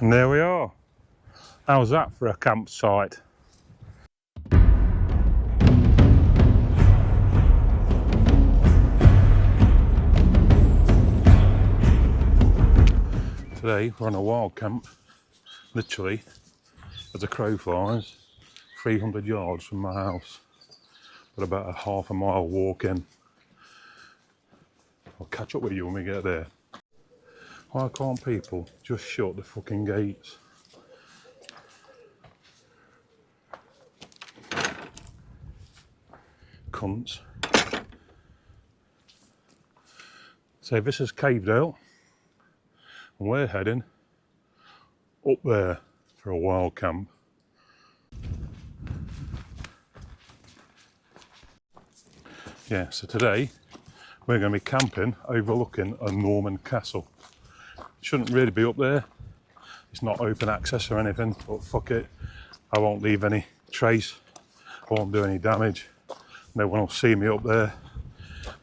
And there we are. How's that for a campsite? Today we're on a wild camp, literally, as a crow flies, 300 yards from my house, but about a half a mile walk in. I'll catch up with you when we get there. Why can't people just shut the fucking gates? Cunts. So this is Cathedral, and we're heading up there for a wild camp. Yeah, so today we're going to be camping overlooking a Norman castle. Shouldn't really be up there. It's not open access or anything, but fuck it. I won't leave any trace. I won't do any damage. No one will see me up there.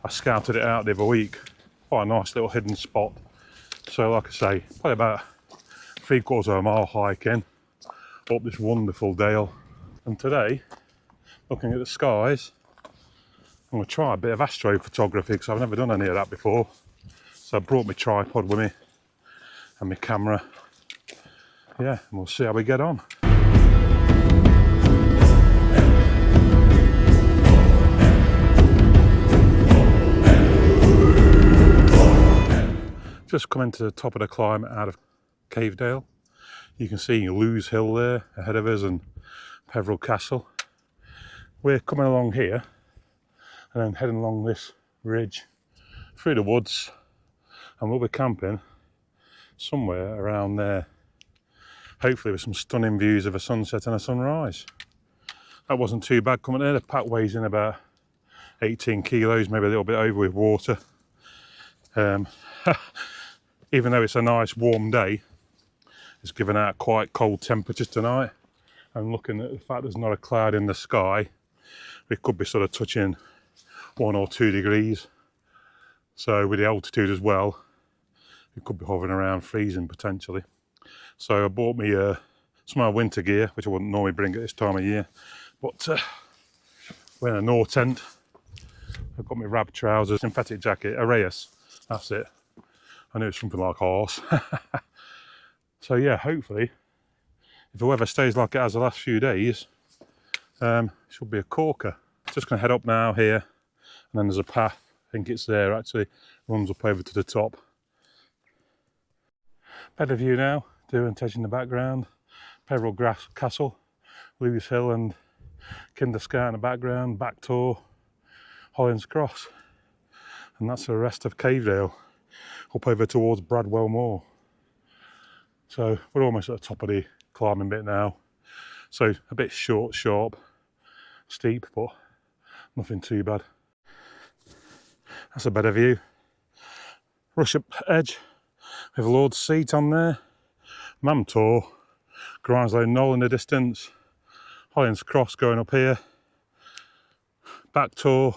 I scouted it out the other week. Quite a nice little hidden spot. So like I say, probably about 3/4 of a mile hiking up this wonderful dale. And today, looking at the skies, I'm going to try a bit of astrophotography because I've never done any of that before. So I brought my tripod with me and my camera. Yeah, and we'll see how we get on. Just coming to the top of the climb out of Cathedral. You can see Lewes Hill there ahead of us and Peveril Castle. We're coming along here and then heading along this ridge through the woods, and we'll be camping somewhere around there, hopefully with some stunning views of a sunset and a sunrise. That wasn't too bad coming there. The pack weighs in about 18 kilos, maybe a little bit over with water. Even though it's a nice warm day, it's given out quite cold temperatures tonight. And looking at the fact there's not a cloud in the sky, we could be sort of touching 1 or 2 degrees. So with the altitude as well, it could be hovering around freezing potentially. So I bought me some of my winter gear, which I wouldn't normally bring at this time of year. But we're in a Nor tent. I've got my rab trousers, synthetic jacket, Arrayas, that's it. I knew it's something like horse. So yeah, hopefully, if the weather stays like it has the last few days, should be a corker. Just going to head up now here, and then there's a path, I think it's there actually, runs up over to the top. Better view now, Derwentage in the background, Peveril Castle, Lewes Hill and Kinder Scout in the background, back tour, Hollins Cross. And that's the rest of Cathedral, up over towards Bradwell Moor. So we're almost at the top of the climbing bit now. So a bit short, sharp, steep, but nothing too bad. That's a better view. Rush up edge with Lord's Seat on there. Mamtor, Grimeslow Knoll in the distance. Hollins Cross going up here. Back tour.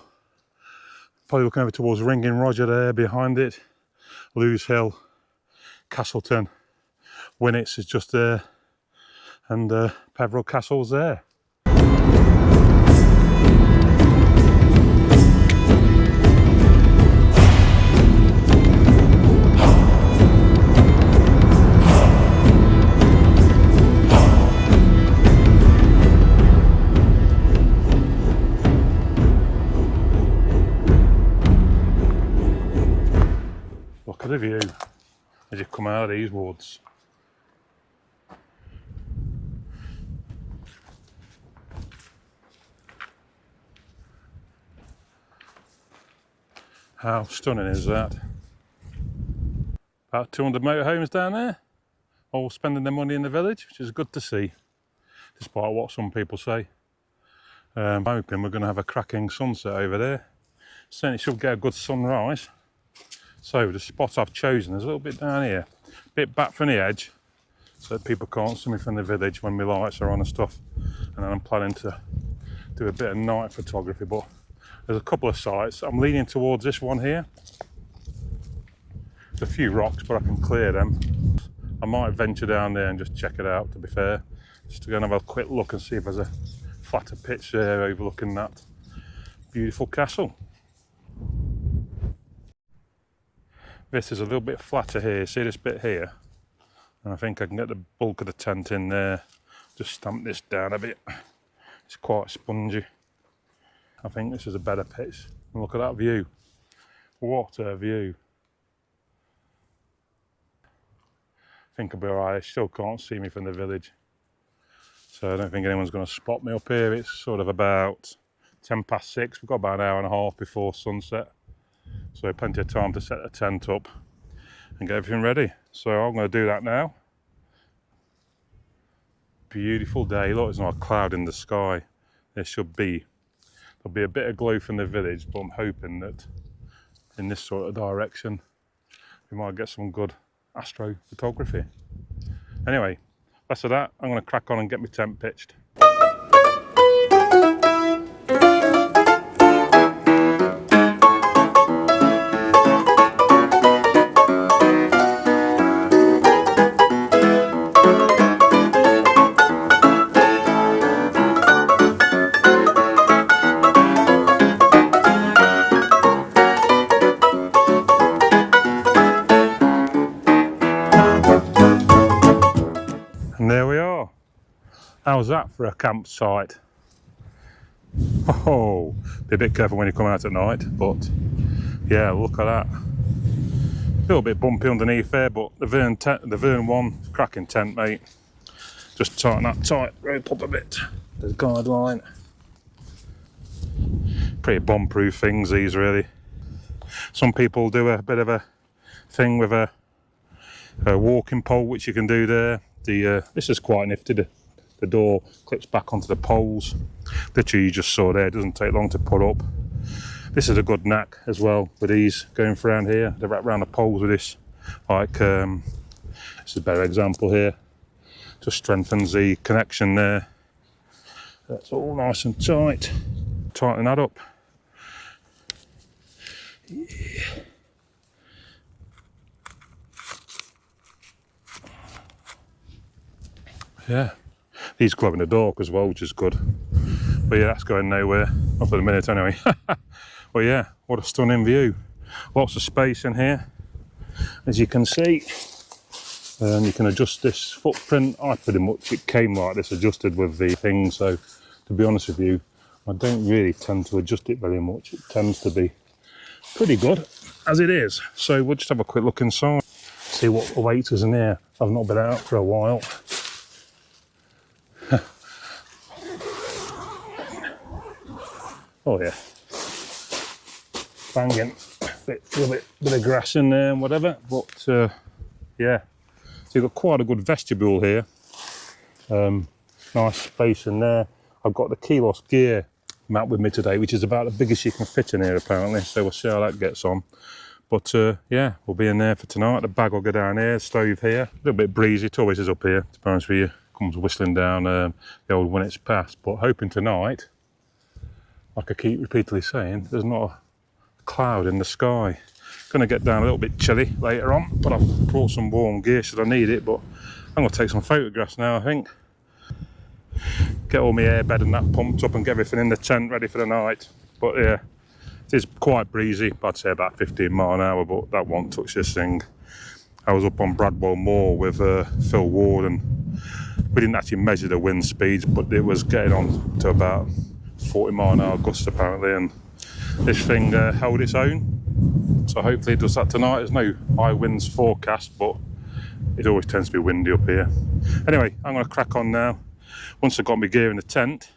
Probably looking over towards Ringing Roger there behind it. Lewes Hill, Castleton, Winnets is just there, and Peveril Castle's there. Look at the view as you come out of these woods. How stunning is that? About 200 motorhomes down there, all spending their money in the village, which is good to see, despite what some people say. I'm hoping we're going to have a cracking sunset over there. Certainly should get a good sunrise. So the spot I've chosen is a little bit down here, a bit back from the edge, so that people can't see me from the village when my lights are on and stuff. And then I'm planning to do a bit of night photography, but there's a couple of sites. I'm leaning towards this one here. There's a few rocks, but I can clear them. I might venture down there and just check it out, to be fair. Just to go and have a quick look and see if there's a flatter pitch there overlooking that beautiful castle. This is a little bit flatter here, see this bit here? And I think I can get the bulk of the tent in there. Just stamp this down a bit. It's quite spongy. I think this is a better pitch. And look at that view. What a view. I think I'll be alright. I still can't see me from the village. So I don't think anyone's going to spot me up here. It's sort of about 6:10. We've got about an hour and a half before sunset. So plenty of time to set the tent up and get everything ready. So I'm going to do that now. Beautiful day. Look, there's not a cloud in the sky. There'll be a bit of glow from the village, but I'm hoping that in this sort of direction we might get some good astrophotography. Anyway, less of that. I'm going to crack on and get my tent pitched. And there we are. How's that for a campsite? Oh, be a bit careful when you come out at night, but yeah, look at that. A little bit bumpy underneath there, but the Vern one, cracking tent, mate. Just tighten that tight rope up a bit. There's a guide line. Pretty bomb-proof things, these, really. Some people do a bit of a thing with a walking pole, which you can do there. This is quite nifty. The door clips back onto the poles. Literally, you just saw there, it doesn't take long to put up. This is a good knack as well with these going around here. They wrap around the poles with this. Like, this is a better example here. Just strengthens the connection there. That's all nice and tight. Tighten that up. Yeah. Yeah, these club in the dark as well, which is good. But yeah, that's going nowhere, not for the minute anyway. Well, yeah, what a stunning view. Lots of space in here, as you can see. You can adjust this footprint. It came like this, adjusted with the thing. So to be honest with you, I don't really tend to adjust it very much. It tends to be pretty good as it is. So we'll just have a quick look inside, see what awaits us in here. I've not been out for a while. Oh yeah, banging, bit of grass in there and whatever, but yeah, so you've got quite a good vestibule here, nice space in there. I've got the Kilos gear mat with me today, which is about the biggest you can fit in here apparently, so we'll see how that gets on. But yeah, we'll be in there for tonight. The bag will go down here, stove here, a little bit breezy, it always is up here, to be honest with you. Comes whistling down the old when it's past, but hoping tonight, like I keep repeatedly saying, there's not a cloud in the sky. Going to get down a little bit chilly later on, but I've brought some warm gear should I need it. But I'm going to take some photographs now, I think. Get all my airbed and that pumped up and get everything in the tent ready for the night. But yeah, it is quite breezy. I'd say about 15 mile an hour, but that won't touch this thing. I was up on Bradwell Moor with Phil Ward, and we didn't actually measure the wind speeds, but it was getting on to about 40 mile an hour gusts apparently, and this thing held its own. So hopefully it does that tonight. There's no high winds forecast, but it always tends to be windy up here. Anyway, I'm going to crack on now. Once I've got my gear in the tent,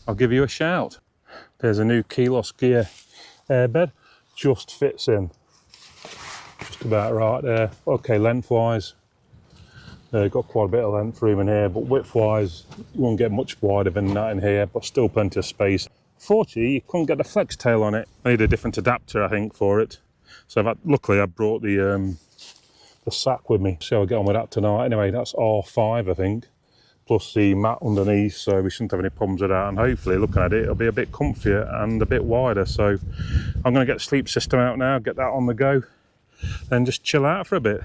I'll give you a shout. There's a new Kilos gear airbed, just fits in. Just about right there. Okay, lengthwise, got quite a bit of length room in here, but width-wise, you won't get much wider than that in here, but still plenty of space. Fortunately, you couldn't get the flex tail on it. I need a different adapter, I think, for it. So luckily, I brought the sack with me. See how I get on with that tonight. Anyway, that's R5, I think, plus the mat underneath, so we shouldn't have any problems with that. And hopefully, looking at it, it'll be a bit comfier and a bit wider. So I'm going to get the sleep system out now, get that on the go, then just chill out for a bit.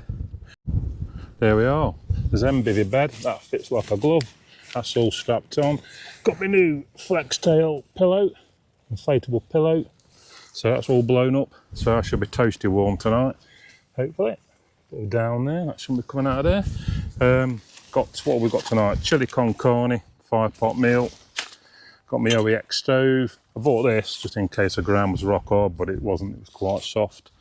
there we are. There's them bivvy bed, that fits like a glove. That's all strapped on. Got my new flex tail pillow, inflatable pillow. So that's all blown up. So I should be toasty warm tonight, hopefully. Put it down there, that shouldn't be coming out of there. Got, what have we got tonight? Chili con carne, 5-pot meal. Got my OEX stove. I bought this just in case the ground was rock hard, but it wasn't, it was quite soft.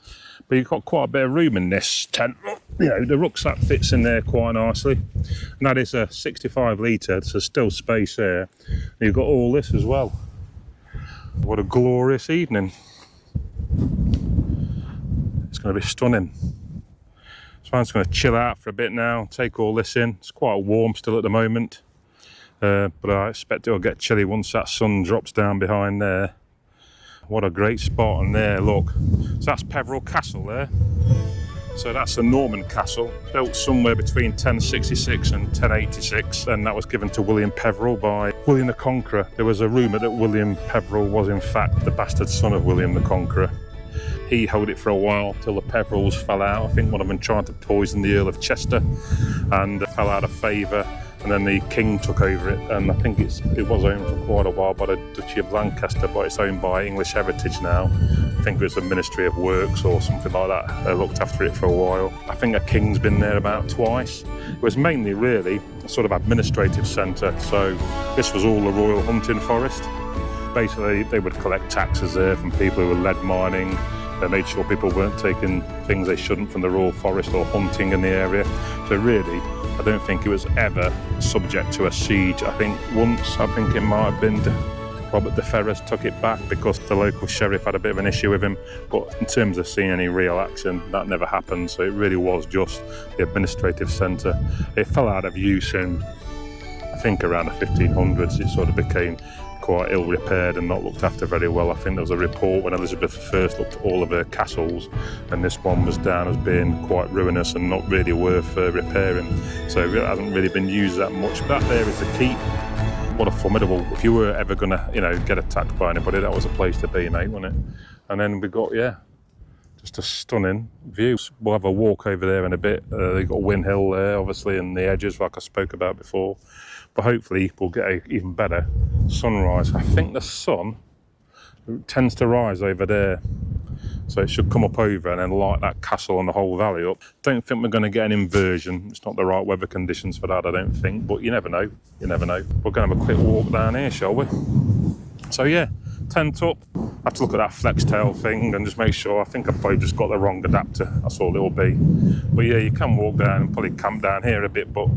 But you've got quite a bit of room in this tent. You know, the rucksack fits in there quite nicely. And that is a 65 litre, so still space there. And you've got all this as well. What a glorious evening. It's going to be stunning. So I'm just going to chill out for a bit now, take all this in. It's quite warm still at the moment. But I expect it'll get chilly once that sun drops down behind there. What a great spot on there, look. So that's Peveril Castle there. So that's a Norman castle, built somewhere between 1066 and 1086, and that was given to William Peveril by William the Conqueror. There was a rumour that William Peveril was in fact the bastard son of William the Conqueror. He held it for a while till the Peverils fell out. I think one of them tried to poison the Earl of Chester and fell out of favour. And then the king took over it, and I think it was owned for quite a while by the Duchy of Lancaster, but it's owned by English Heritage now. I think it was the Ministry of Works or something like that. They looked after it for a while. I think a king's been there about twice. It was mainly really a sort of administrative centre, so this was all the royal hunting forest. Basically, they would collect taxes there from people who were lead mining. They made sure people weren't taking things they shouldn't from the royal forest or hunting in the area. So really, I don't think it was ever subject to a siege. I think once, it might have been Robert de Ferrers took it back because the local sheriff had a bit of an issue with him. But in terms of seeing any real action, that never happened. So it really was just the administrative centre. It fell out of use in, I think, around the 1500s. It sort of became quite ill repaired and not looked after very well. I think there was a report when Elizabeth I looked at all of her castles, and this one was down as being quite ruinous and not really worth repairing. So it hasn't really been used that much. But that there is the keep. What a formidable, if you were ever going to, get attacked by anybody, that was a place to be, mate, wasn't it? And then we've got, just a stunning view. We'll have a walk over there in a bit. They've got Win Hill there, obviously, and the edges, like I spoke about before. But hopefully we'll get an even better sunrise. I think the sun tends to rise over there, so it should come up over and then light that castle and the whole valley up. Don't think we're going to get an inversion. It's not the right weather conditions for that, I don't think, but you never know. You never know. We're going to have a quick walk down here, shall we? So tent up. I have to look at that flex tail thing and just make sure. I think I've probably just got the wrong adapter. That's all it'll be. But you can walk down and probably camp down here a bit, but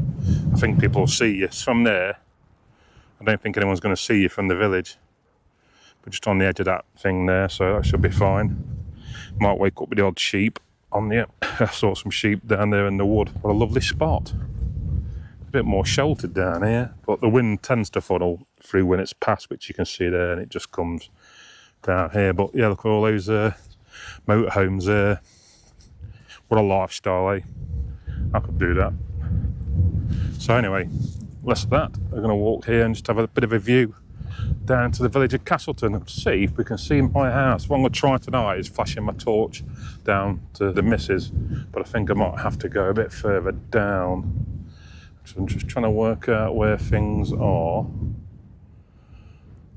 I think people will see you from there. I don't think anyone's going to see you from the village. But just on the edge of that thing there, so that should be fine. Might wake up with the odd sheep on the. I saw some sheep down there in the wood. What a lovely spot. A bit more sheltered down here, but the wind tends to funnel through when it's past, which you can see there, and it just comes down here. But look at all those motorhomes there. What a lifestyle, eh? I could do that. So anyway, less of that. We're going to walk here and just have a bit of a view down to the village of Castleton and see if we can see my house. What I'm going to try tonight is flashing my torch down to the missus, but I think I might have to go a bit further down. So I'm just trying to work out where things are.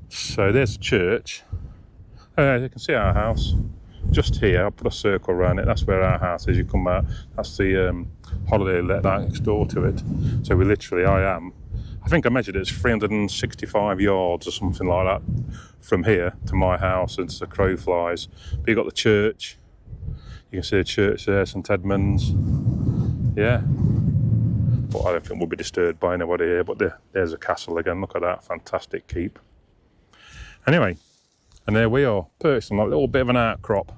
So there's a church. You can see our house just here. I'll put a circle around it. That's where our house is. You come out, that's the holiday let next door to it. So I think I measured it as 365 yards or something like that from here to my house as the crow flies. But you've got the church. You can see the church there, St Edmunds. Yeah. But I don't think we'll be disturbed by anybody here. But there's a castle again. Look at that. Fantastic keep. Anyway, and there we are, perched on a little bit of an outcrop.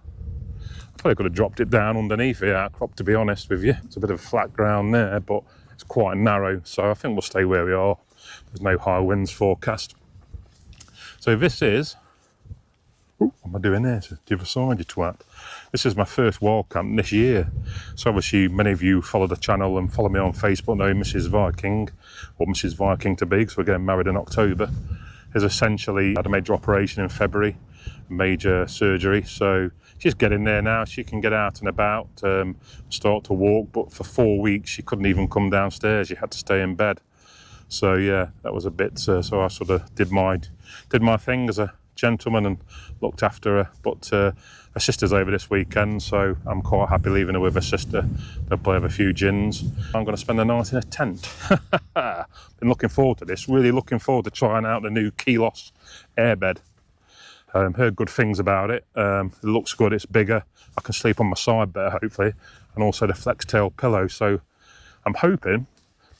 I probably could have dropped it down underneath the outcrop, to be honest with you. It's a bit of flat ground there, but it's quite narrow, so I think we'll stay where we are. There's no high winds forecast. So this is, what am I doing there? To the other side, you twat. This is my first wild camp this year. So obviously many of you follow the channel and follow me on Facebook know Mrs. Viking, or Mrs. Viking to be, because we're getting married in October. Is essentially had a major operation in February. major surgery, so she's getting there now. She can get out and about, start to walk, but for 4 weeks she couldn't even come downstairs. She had to stay in bed. So yeah, that was a bit, so I sort of did my thing as a gentleman and looked after her. But her sister's over this weekend, so I'm quite happy leaving her with her sister. They'll play have a few gins. I'm going to spend the night in a tent. Been looking forward to this, really looking forward to trying out the new Kilos airbed. Heard good things about it. It looks good, it's bigger. I can sleep on my side better, hopefully, and also the flex tail pillow. So I'm hoping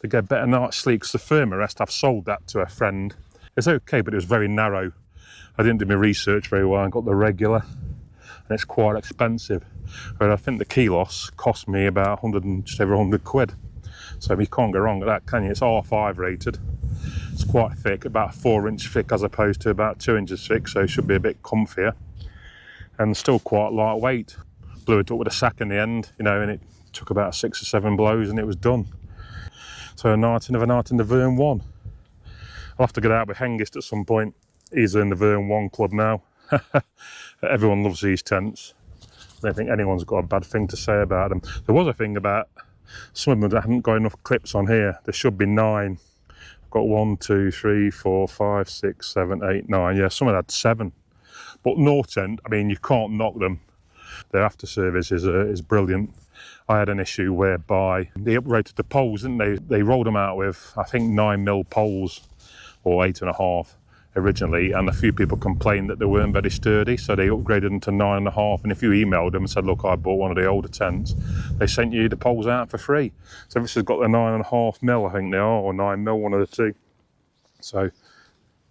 to get a better night's sleep, because the Thermarest, I've sold that to a friend. It's okay, but it was very narrow. I didn't do my research very well. I got the regular, and it's quite expensive. But I think the Kilos cost me about just over 100 quid. So you can't go wrong with that, can you? It's R5 rated. It's quite thick, about 4-inch thick as opposed to about 2 inches thick, so it should be a bit comfier. And still quite lightweight. Blew it up with a sack in the end, you know, and it took about 6 or 7 blows and it was done. So another night in the Verne 1. I'll have to get out with Hengist at some point. He's in the Verne 1 club now. Everyone loves these tents. I don't think anyone's got a bad thing to say about them. There was a thing about some of them that haven't got enough clips on here. There should be 9. I've got 1, 2, 3, 4, 5, 6, 7, 8, 9. Yeah, some had 7. But no tent, I mean, you can't knock them. Their after service is brilliant. I had an issue whereby they upgraded the poles, didn't they? They rolled them out with, I think, 9mm poles, or 8.5 originally, and a few people complained that they weren't very sturdy, so they upgraded them to 9.5. And if you emailed them and said, look, I bought one of the older tents, they sent you the poles out for free. So this has got the 9.5mm, I think they are, or 9mm, one of the two. So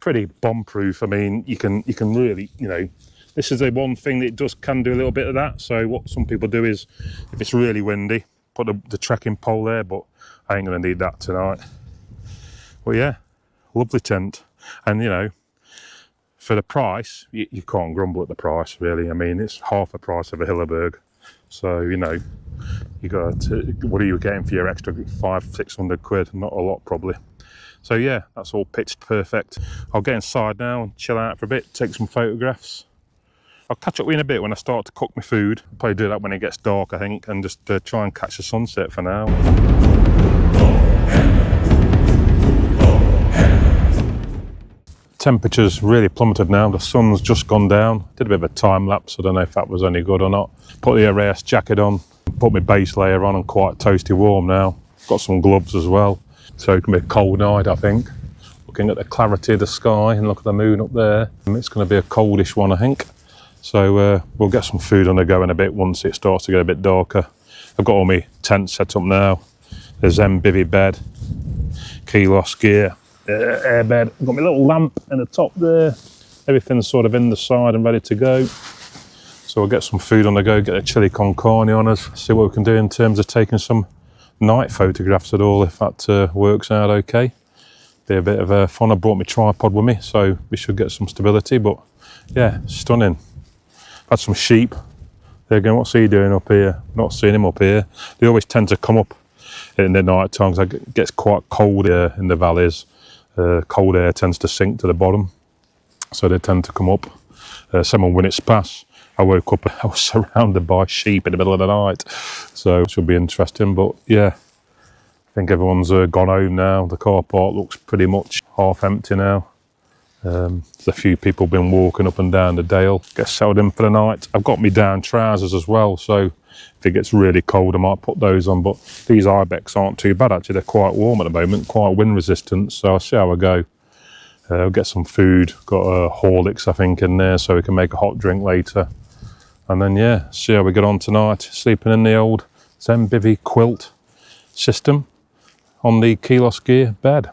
pretty bomb proof. I mean, you can really, you know, this is the one thing that it can do a little bit of that. So what some people do is, if it's really windy, put the trekking pole there, but I ain't going to need that tonight. Well, yeah, lovely tent. And, you know, for the price, you can't grumble at the price, really. I mean, it's half the price of a Hilleberg. So, you know, you got to, what are you getting for your extra 500-600 quid? Not a lot, probably. So, yeah, that's all pitched perfect. I'll get inside now and chill out for a bit, take some photographs. I'll catch up with you in a bit when I start to cook my food. I'll probably do that when it gets dark, I think, and just try and catch the sunset for now. Temperature's really plummeted now. The sun's just gone down. Did a bit of a time lapse. I don't know if that was any good or not. Put the ARS jacket on, put my base layer on, and quite toasty warm now. Got some gloves as well. So it can be a cold night, I think. Looking at the clarity of the sky and look at the moon up there. It's going to be a coldish one, I think. So we'll get some food on the go in a bit once it starts to get a bit darker. I've got all my tents set up now. The Zen bivvy bed, Kilos gear, air bed. I've got my little lamp in the top there. Everything's sort of in the side and ready to go. So we'll get some food on the go, get a chili con carne on us, see what we can do in terms of taking some night photographs at all, if that works out okay. Be a bit of fun. I brought my tripod with me, so we should get some stability, but yeah, stunning. Had some sheep. They're going, what's he doing up here? Not seeing him up here. They always tend to come up in the night times. It gets quite cold here in the valleys. Cold air tends to sink to the bottom, so they tend to come up. Someone when it's past, I woke up, I was surrounded by sheep in the middle of the night, so it should be interesting. But yeah, I think everyone's gone home now. The car park looks pretty much half empty now. There's a few people been walking up and down the dale, get settled in for the night. I've got me down trousers as well, so if it gets really cold I might put those on, but these Ibex aren't too bad actually. They're quite warm at the moment, quite wind resistant, so I'll see how I go. I'll get some food, got Horlicks I think in there, so we can make a hot drink later. And then yeah, see how we get on tonight, sleeping in the old Zen bivvy quilt system on the Kilos gear bed.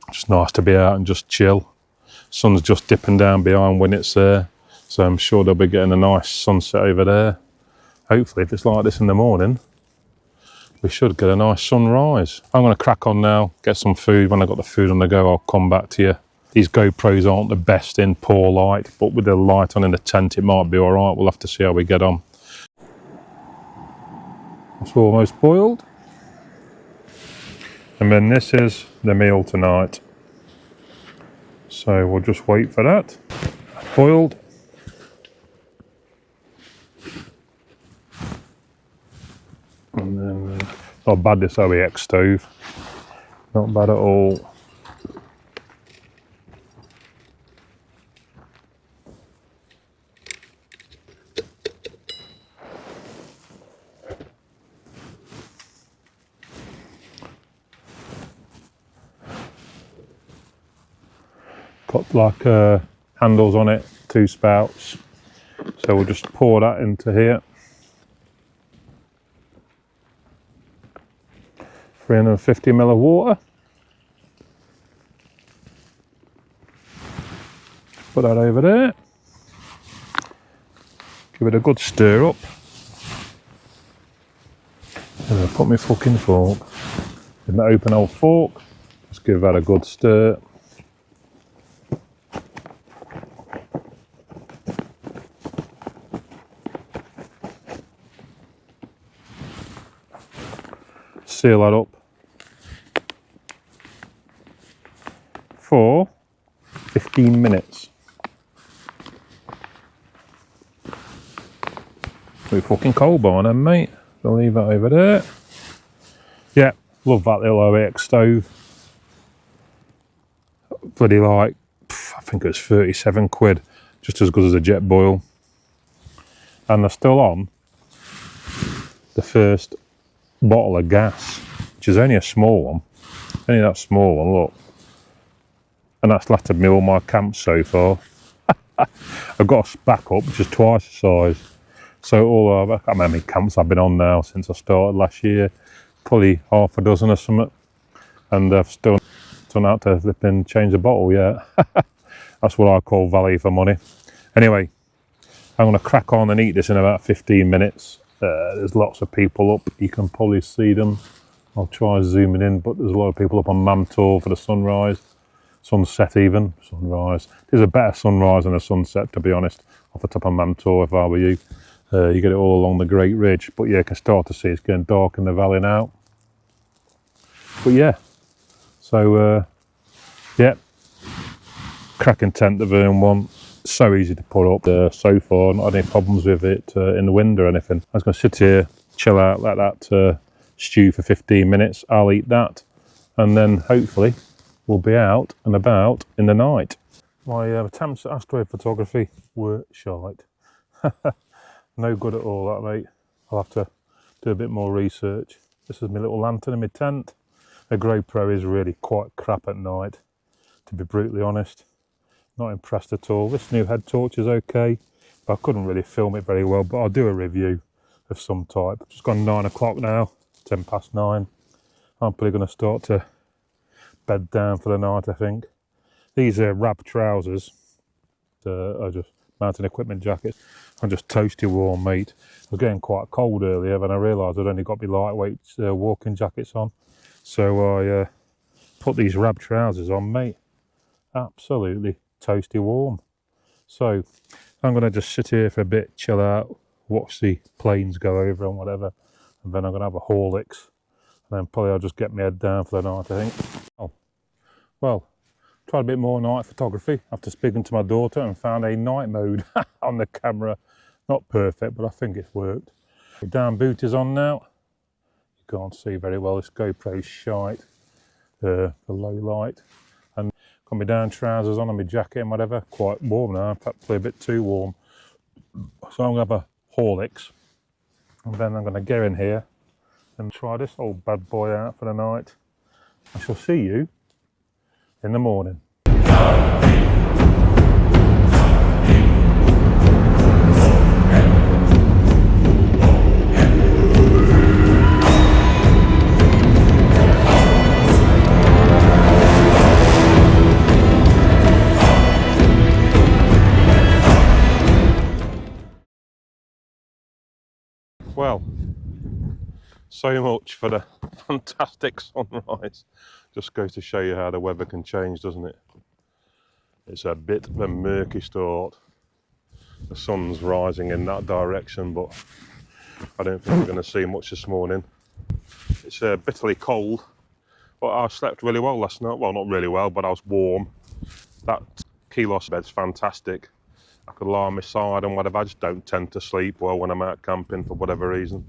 Just nice to be out and just chill. Sun's just dipping down behind when it's there, so I'm sure they'll be getting a nice sunset over there. Hopefully if it's like this in the morning, we should get a nice sunrise. I'm going to crack on now, get some food. When I've got the food on the go, I'll come back to you. These GoPros aren't the best in poor light, but with the light on in the tent it might be alright. We'll have to see how we get on. It's almost boiled. And then this is the meal tonight. So we'll just wait for that. Boiled, Not bad, this OEX stove. Not bad at all. Got like handles on it, 2 spouts. So we'll just pour that into here. 350 ml of water. Put that over there. Give it a good stir up. And I'll put my fucking fork. With my open old fork. Just give that a good stir. Seal that up for 15 minutes. We're fucking cold by then, mate. I'll leave that over there. Yeah, love that little OEX stove. Bloody like, I think it was 37 quid. Just as good as a jet boil. And they're still on the first bottle of gas, which is only a small one. Only that small one, look. And that's lasted me all my camps so far. I've got a backup which is twice the size. So all I can't remember how many camps I've been on now since I started last year. Probably half a dozen or something. And I've still done out to flip and change the bottle yet. That's what I call value for money. Anyway, I'm going to crack on and eat this in about 15 minutes. There's lots of people up, you can probably see them. I'll try zooming in, but there's a lot of people up on Mamtor for the sunrise, sunset even, sunrise. There's a better sunrise than a sunset, to be honest, off the top of Mamtor if I were you. You get it all along the Great Ridge, but yeah, you can start to see it's getting dark in the valley now. But yeah, so yeah, cracking tent, the Verne one. So easy to put up so far, not had any problems with it in the wind or anything. I was going to sit here, chill out, let that stew for 15 minutes. I'll eat that and then hopefully we'll be out and about in the night. My attempts at asteroid photography were shite. No good at all, that, mate. I'll have to do a bit more research. This is my little lantern in my tent. The GoPro is really quite crap at night, to be brutally honest. Not impressed at all. This new head torch is okay, but I couldn't really film it very well, but I'll do a review of some type. It's gone 9 o'clock now, 10 past 9. I'm probably going to start to bed down for the night, I think. These are Rab trousers, are just mountain equipment jackets. I'm just toasty warm, mate. I was getting quite cold earlier when I realised I'd only got my lightweight walking jackets on. So I put these Rab trousers on, mate. Absolutely toasty warm. So I'm going to just sit here for a bit, chill out, watch the planes go over and whatever, and then I'm going to have a Horlicks, and then probably I'll just get my head down for the night, I think. Oh, well, tried a bit more night photography after speaking to my daughter and found a night mode on the camera. Not perfect, but I think it's worked. The down boot is on now. You can't see very well, this GoPro's shite, the low light. And got my down trousers on and my jacket and whatever. Quite warm now, in fact, probably a bit too warm. So I'm going to have a Horlicks. And then I'm going to get in here and try this old bad boy out for the night. I shall see you in the morning. Well, so much for the fantastic sunrise. Just goes to show you how the weather can change, doesn't it? It's a bit of a murky start. The sun's rising in that direction, but I don't think we're going to see much this morning. It's bitterly cold, but I slept really well last night. Well, not really well, but I was warm. That Kilos bed's fantastic. I could lie on my side and whatever. I just don't tend to sleep well when I'm out camping for whatever reason.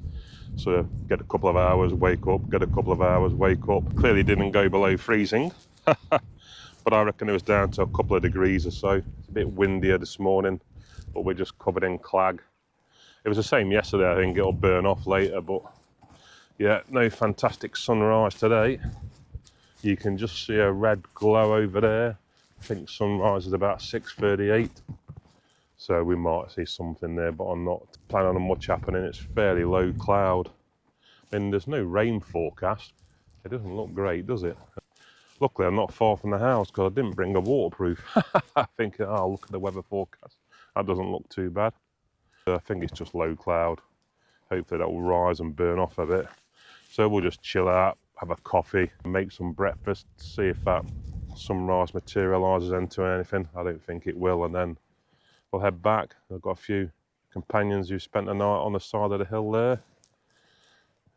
So get a couple of hours, wake up, get a couple of hours, wake up. Clearly didn't go below freezing, but I reckon it was down to a couple of degrees or so. It's a bit windier this morning, but we're just covered in clag. It was the same yesterday. I think it'll burn off later, but yeah, no fantastic sunrise today. You can just see a red glow over there. I think sunrise is about 6:38. So we might see something there, but I'm not planning on much happening. It's fairly low cloud. I mean, there's no rain forecast. It doesn't look great, does it? Luckily, I'm not far from the house because I didn't bring a waterproof. I think, oh, look at the weather forecast. That doesn't look too bad. I think it's just low cloud. Hopefully that will rise and burn off a bit. So we'll just chill out, have a coffee, make some breakfast, see if that sunrise materialises into anything. I don't think it will, and then we'll head back. I've got a few companions who spent the night on the side of the hill there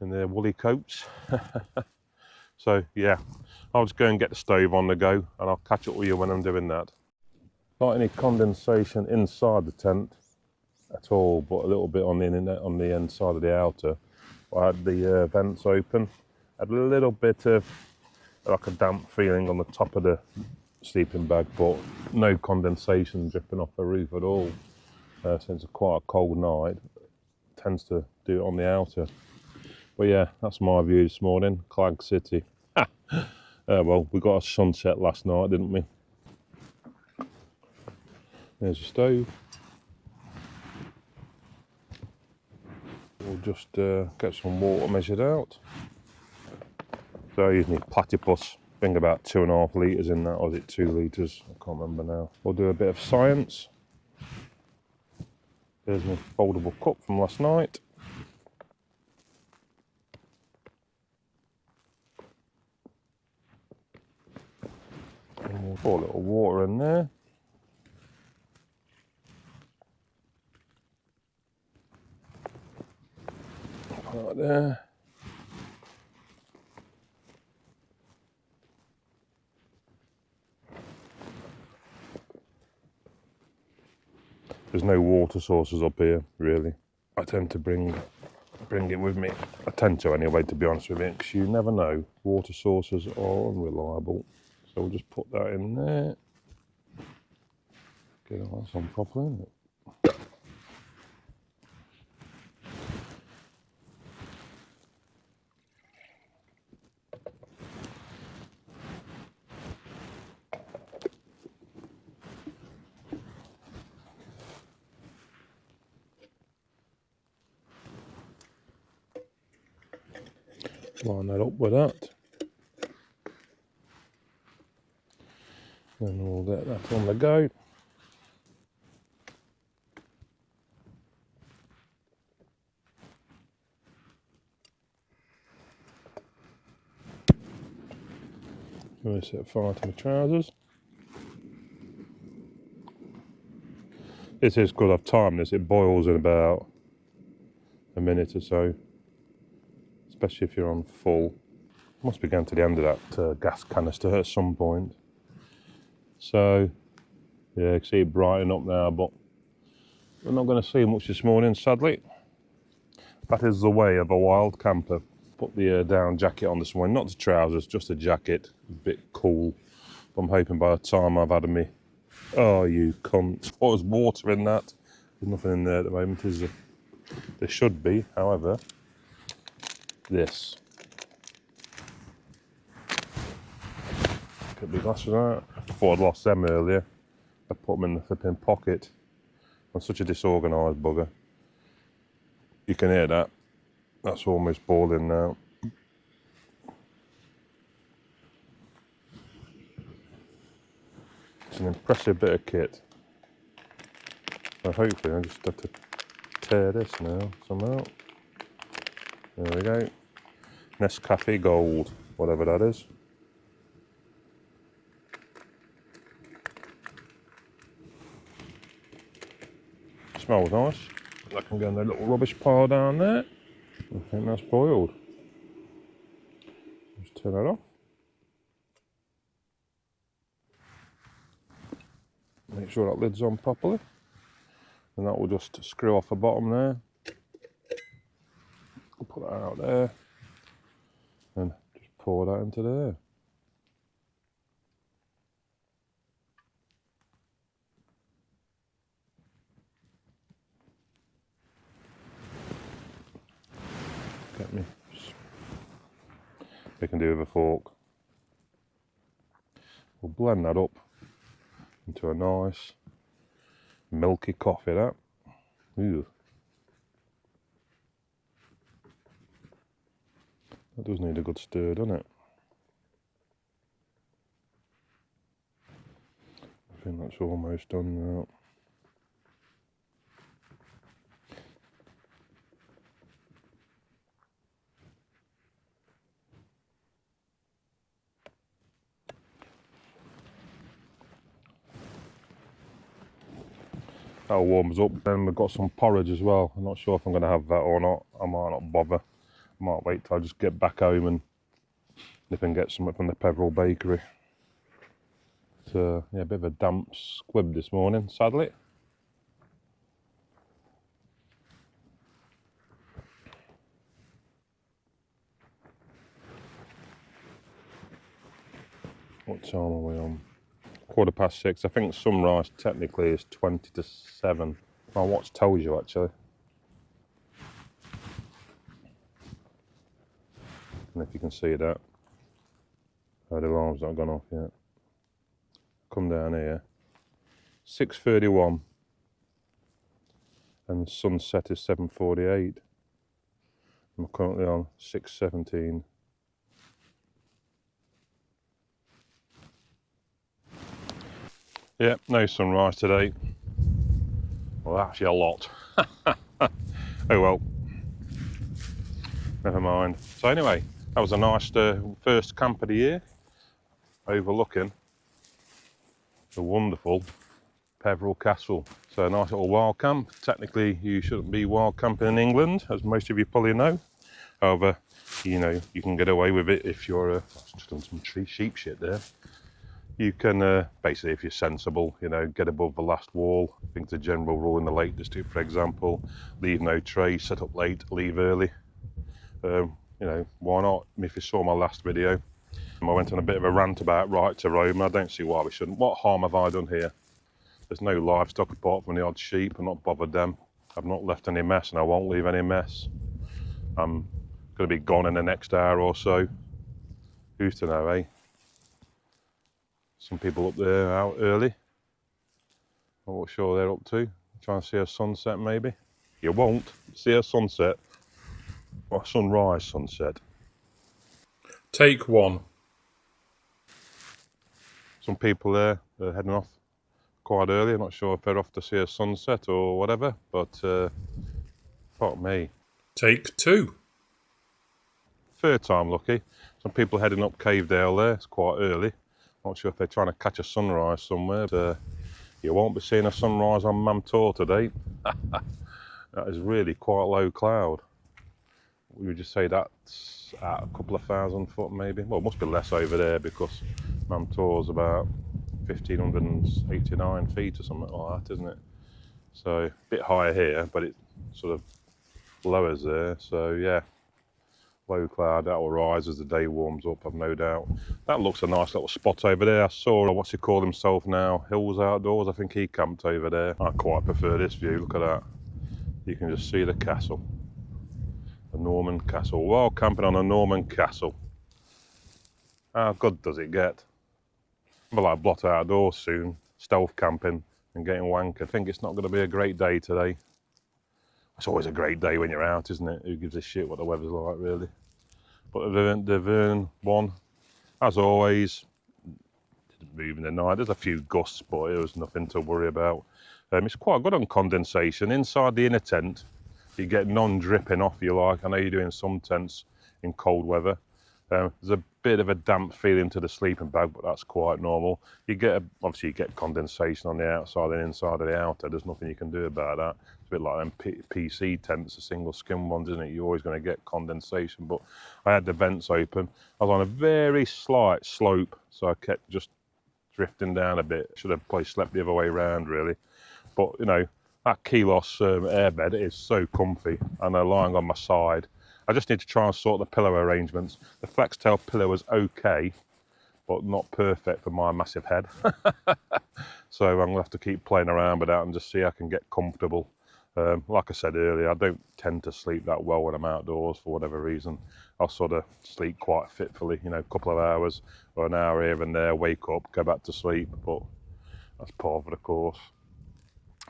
in their woolly coats. So yeah, I'll just go and get the stove on the go, and I'll catch up with you when I'm doing that. Not any condensation inside the tent at all, but a little bit on the inside of the outer. I had the vents open, had a little bit of like a damp feeling on the top of the sleeping bag, but no condensation dripping off the roof at all. Since it's quite a cold night, it tends to do it on the outer. But yeah, that's my view this morning, Clag City. Well, we got a sunset last night, didn't we? There's a stove. We'll just get some water measured out. So I usually platypus, I think about 2.5 litres in that, or is it 2 litres? I can't remember now. We'll do a bit of science. There's my foldable cup from last night. And we'll pour a little water in there. Right there. There's no water sources up here, really. I tend to bring it with me. I tend to anyway, to be honest with you, because you never know. Water sources are unreliable. So we'll just put that in there. Get it on properly, isn't it? Line that up with that. Then we'll get that on the go. I'm going to set fire to my trousers. This is good. I've timed this. It boils in about a minute or so, especially if you're on full. Must be getting to the end of that gas canister at some point. So, yeah, you can see it brightening up now, but we're not going to see much this morning, sadly. That is the way of a wild camper. Put the down jacket on this morning, not the trousers, just the jacket. A bit cool. But I'm hoping by the time I've had me. Oh, you cunt. Oh, there's water in that. There's nothing in there at the moment, is there? There should be, however. This. Could be glasses out. I thought I'd lost them earlier. I put them in the flipping pocket. I'm such a disorganised bugger. You can hear that. That's almost boiling now. It's an impressive bit of kit. So hopefully I just have to tear this now somehow. There we go. Nescafe Gold, whatever that is. Smells nice. That can go in the little rubbish pile down there. I think that's boiled. Just turn that off. Make sure that lid's on properly. And that will just screw off the bottom there. Put that out there and just pour that into there. Get me. We can do with a fork. We'll blend that up into a nice milky coffee. That. Ooh. That does need a good stir, doesn't it? I think that's almost done now. That'll warm us up. Then we've got some porridge as well. I'm not sure if I'm going to have that or not. I might not bother. I might wait till I just get back home and nip and get something from the Peveril bakery. So yeah, a bit of a damp squib this morning, sadly. What time are we on? 6:15. I think sunrise technically is 20 to 7. My watch tells you actually. And if you can see that. Oh, the alarm's not gone off yet. Come down here. 6:31. And sunset is 7:48. I'm currently on 6:17. Yeah, no sunrise today. Well, actually a lot. Oh well. Never mind. So anyway, that was a nice first camp of the year. Overlooking the wonderful Peveril Castle. So a nice little wild camp. Technically, you shouldn't be wild camping in England, as most of you probably know. However, you know, you can get away with it if you're I've just done some sheep shit there. You can basically, if you're sensible, you know, get above the last wall. I think the general rule in the Lake District, for example, leave no tray, set up late, leave early. You know, why not? If you saw my last video, I went on a bit of a rant about right to roam. I don't see why we shouldn't. What harm have I done here? There's no livestock apart from the odd sheep. I'm not bothered them. I've not left any mess and I won't leave any mess. I'm going to be gone in the next hour or so. Who's to know, eh? Some people up there out early. I'm not sure they're up to. Try and see a sunset maybe. You won't see a sunset. Or sunrise, sunset. Take one. Some people there are heading off quite early. I'm not sure if they're off to see a sunset or whatever, but fuck me. Take two. Third time lucky. Some people heading up Cathedral there. It's quite early. Not sure if they're trying to catch a sunrise somewhere, but you won't be seeing a sunrise on Mamtor today. That is really quite low cloud. We would just say that's at a couple of 1,000 foot maybe. Well, it must be less over there because Mamtor's about 1,589 feet or something like that, isn't it? So a bit higher here, but it sort of lowers there. So yeah, low cloud, that will rise as the day warms up, I've no doubt. That looks a nice little spot over there. I saw, what's he called himself now? Hills Outdoors, I think he camped over there. I quite prefer this view, look at that. You can just see the castle. The Norman Castle. While camping on a Norman Castle. How good does it get? I'll be like Blot Outdoors soon, stealth camping and getting wankered. I think it's not going to be a great day today. It's always a great day when you're out, isn't it? Who gives a shit what the weather's like, really? But the Verne one, as always, didn't move in the night. There's a few gusts, but it was nothing to worry about. It's quite good on condensation. Inside the inner tent, you get non-dripping off, you like. I know you're doing some tents in cold weather. There's a bit of a damp feeling to the sleeping bag, but that's quite normal. You get obviously you get condensation on the outside and inside of the outer. There's nothing you can do about that. It's a bit like them PC tents, the single skin ones, isn't it? You're always going to get condensation. But I had the vents open. I was on a very slight slope, so I kept just drifting down a bit. Should have probably slept the other way around, really. But you know, that Keelos airbed is so comfy, and lying on my side. I just need to try and sort the pillow arrangements. The Flextail pillow was okay, but not perfect for my massive head. So I'm gonna have to keep playing around with that and just see how I can get comfortable. Like I said earlier, I don't tend to sleep that well when I'm outdoors for whatever reason. I'll sort of sleep quite fitfully, you know, a couple of hours or an hour here and there, wake up, go back to sleep, but that's part of the course.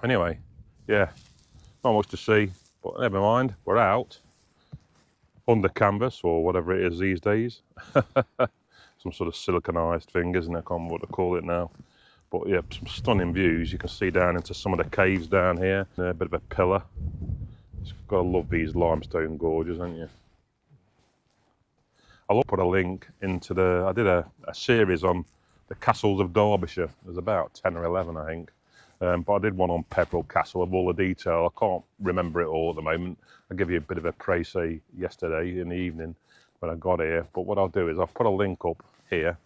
Anyway, yeah, not much to see, but never mind, we're out. Under canvas, or whatever it is these days. Some sort of siliconized thing, isn't it? I can't remember what to call it now. But yeah, some stunning views. You can see down into some of the caves down here. A bit of a pillar. You've got to love these limestone gorges, haven't you? I'll put a link into the... I did a series on the castles of Derbyshire. There's about 10 or 11, I think. But I did one on Peveril Castle of all the detail. I can't remember it all at the moment. I'll give you a bit of a précis yesterday in the evening when I got here. But what I'll do is I'll put a link up here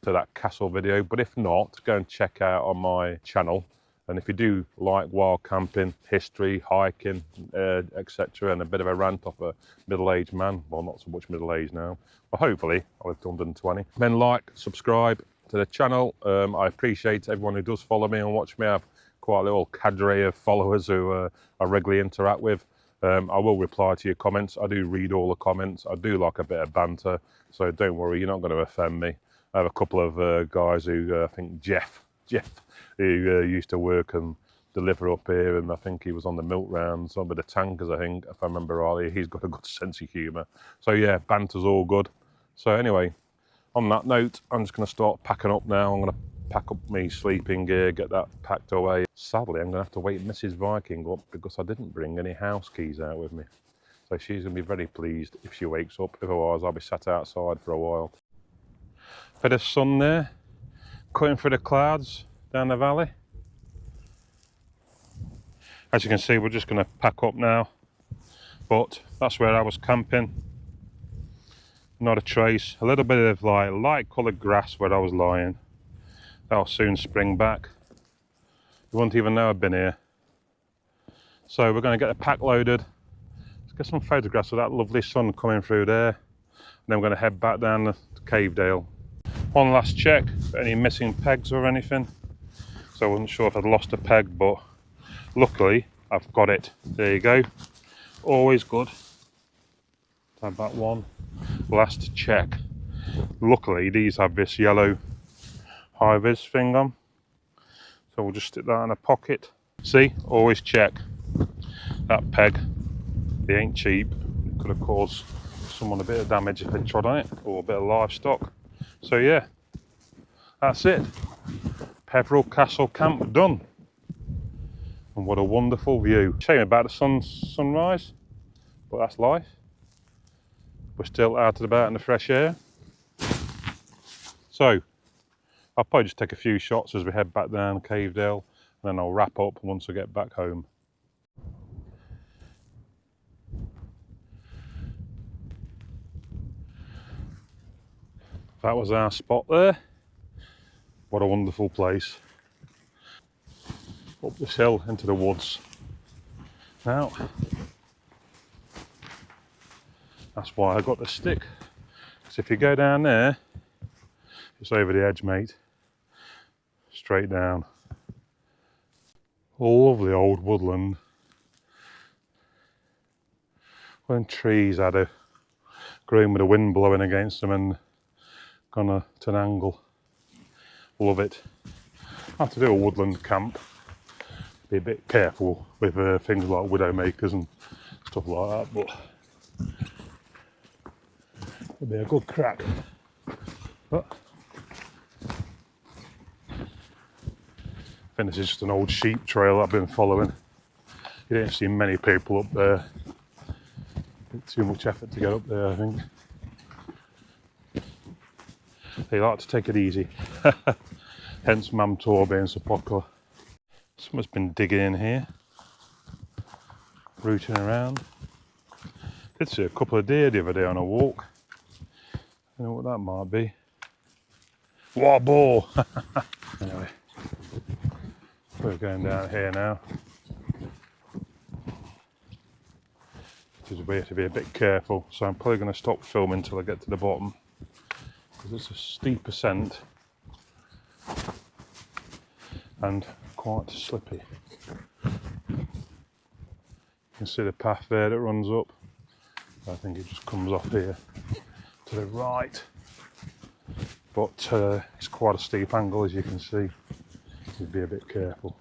to that castle video, but if not, go and check out on my channel. And if you do like wild camping, history, hiking, etc., and a bit of a rant off a middle-aged man, well, not so much middle-aged now, but hopefully I live to 120, then like, subscribe to the channel. I appreciate everyone who does follow me and watch me. I have quite a little cadre of followers who I regularly interact with. I will reply to your comments. I do read all the comments. I do like a bit of banter, so don't worry, you're not going to offend me. I have a couple of guys who, I think Jeff, who used to work and deliver up here, and I think he was on the milk rounds, on with the tankers, I think, if I remember rightly. He's got a good sense of humour. So yeah, banter's all good. So anyway, on that note, I'm just going to start packing up now. I'm going to pack up my sleeping gear, get that packed away. Sadly, I'm going to have to wait Mrs. Viking up because I didn't bring any house keys out with me. So she's going to be very pleased if she wakes up. Otherwise, I'll be sat outside for a while. Bit of sun there, cutting through the clouds down the valley. As you can see, we're just going to pack up now, but that's where I was camping. Not a trace. A little bit of like light coloured grass where I was lying. That'll soon spring back. You won't even know I've been here. So we're going to get the pack loaded. Let's get some photographs of that lovely sun coming through there, and then we're going to head back down the Cavedale. One last check for any missing pegs or anything. So I wasn't sure if I'd lost a peg, but luckily I've got it. There you go. Always good to have that one last check. Luckily these have this yellow high-vis thing on, so we'll just stick that in a pocket. See, always check that peg. They ain't cheap. It could have caused someone a bit of damage if they trod on it, or a bit of livestock. So yeah, that's it. Peveril Castle camp done. And what a wonderful view. Shame about the sunrise, but that's life. We're still out and about in the fresh air. So I'll probably just take a few shots as we head back down Cavedale, and then I'll wrap up once I get back home. That was our spot there. What a wonderful place. Up this hill into the woods. Now, that's why I got the stick. Because if you go down there, it's over the edge, mate. Straight down. Lovely old woodland. When trees had a grown with the wind blowing against them and gone at an angle. Love it. I have to do a woodland camp. Be a bit careful with things like widowmakers and stuff like that, but it'll be a good crack. But I think this is just an old sheep trail I've been following. You don't see many people up there. A bit too much effort to get up there, I think. They like to take it easy. Hence Mam Tor being so popular. Someone's been digging in here, rooting around. Did see a couple of deer the other day on a walk. I don't know what that might be. What a boar! Anyway, we're going down here now because we have to be a bit careful. So I'm probably going to stop filming until I get to the bottom, because it's a steep ascent and quite slippy. You can see the path there that runs up. I think it just comes off here to the right, but it's quite a steep angle, as you can see. You'd be a bit careful.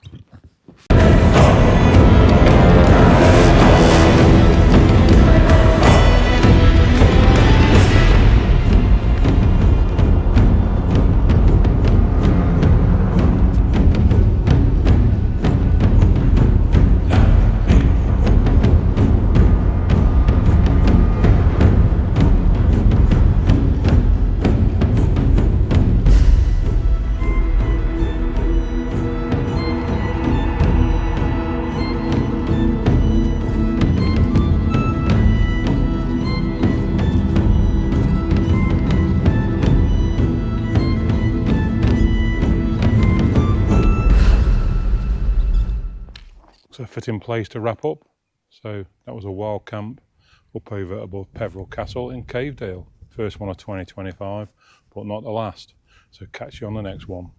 So a fitting place to wrap up. So that was a wild camp up over above Peveril Castle in Cavedale. First one of 2025, but not the last. So catch you on the next one.